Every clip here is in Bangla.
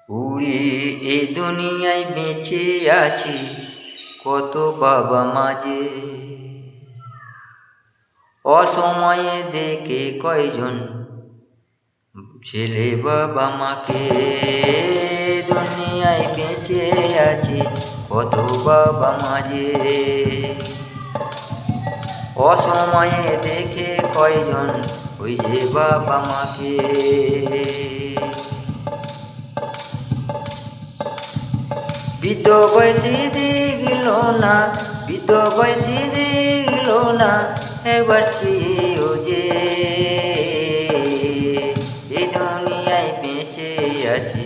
উড়ে এই দুনিয়ায় বেঁচে আছি কত বাবা মাঝে, অসময়ে দেখে কয়জন ছেলে বাবা মাকে। দুনিয়ায় বেঁচে আছি কত বাবা মাঝে, অসময়ে দেখে কয়জন ওই যে বাবা মাকে। বৃদ্ধ বয়সী দেখল না, বৃদ্ধ বয়সী দেখল না, একবার চেয়েও যে এই দুনিয়ায় বেঁচে আছি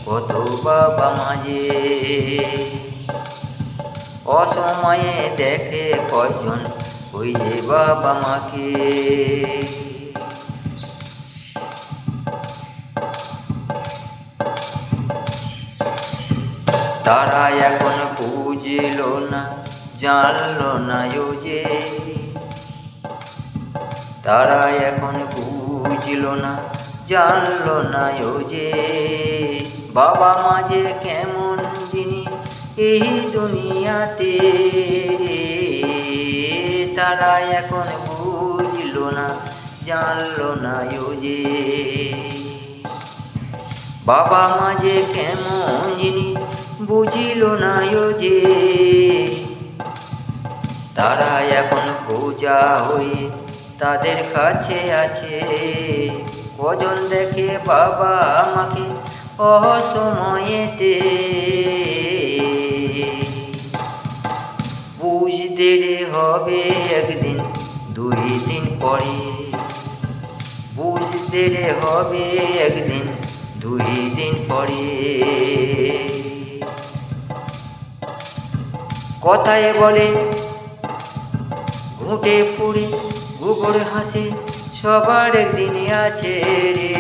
কত বাবা মাঝে, অসময়ে দেখে কয়জন ওই যে বাবা মাকে। তারা এখন বুঝল না, জানল না ও যে, তারা এখন বুঝল না, জানল না ও যে বাবা মা যে কেমন জিনিস এই দুনিয়াতে। তারা এখন বুঝল না, জানল না ও যে বাবা মা যে কেমন জিনিস বুঝিল না ও যে। তারা এখন বোঝা হয়ে তাদের কাছে আছে, কজন দেখে বাবা আমাকে অসময়েতে। বুঝতে রে হবে একদিন দুই দিন পরে, বুঝতে রে হবে একদিন দুই দিন পরে। কথায় বলে ঘুঁটে পুড়ে গোবর হাসে, সবার একদিন আছে রে,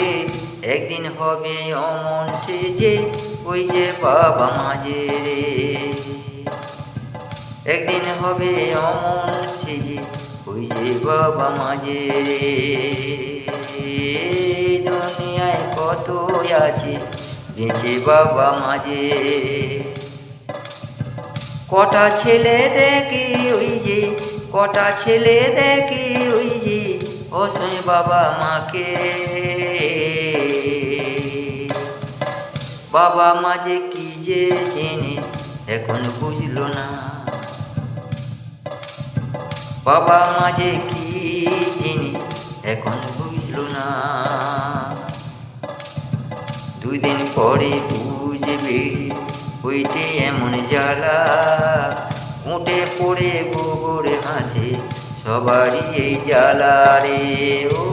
একদিন হবে অমন সে যে ওই যে বাবা মাঝে রে, একদিন হবে অমন সে যে ওই যে বাবা মাঝে রে। দুনিয়ায় কত আছে বেঁচে বাবা মাঝে, কটা ছেলে দেখে ওই যে, কটা ছেলে দেখে ওই যে অসহায় বাবা মাকে। বাবা মা যে কি যে জেনে এখন বুঝল না, বাবা মা যে কি জিনিস এখন বুঝল না। দুই দিন পরে বুঝবে হইতে এমন জ্বালা, উঠে পড়ে গোবর হাসে সবারই এই জ্বালা রে ও।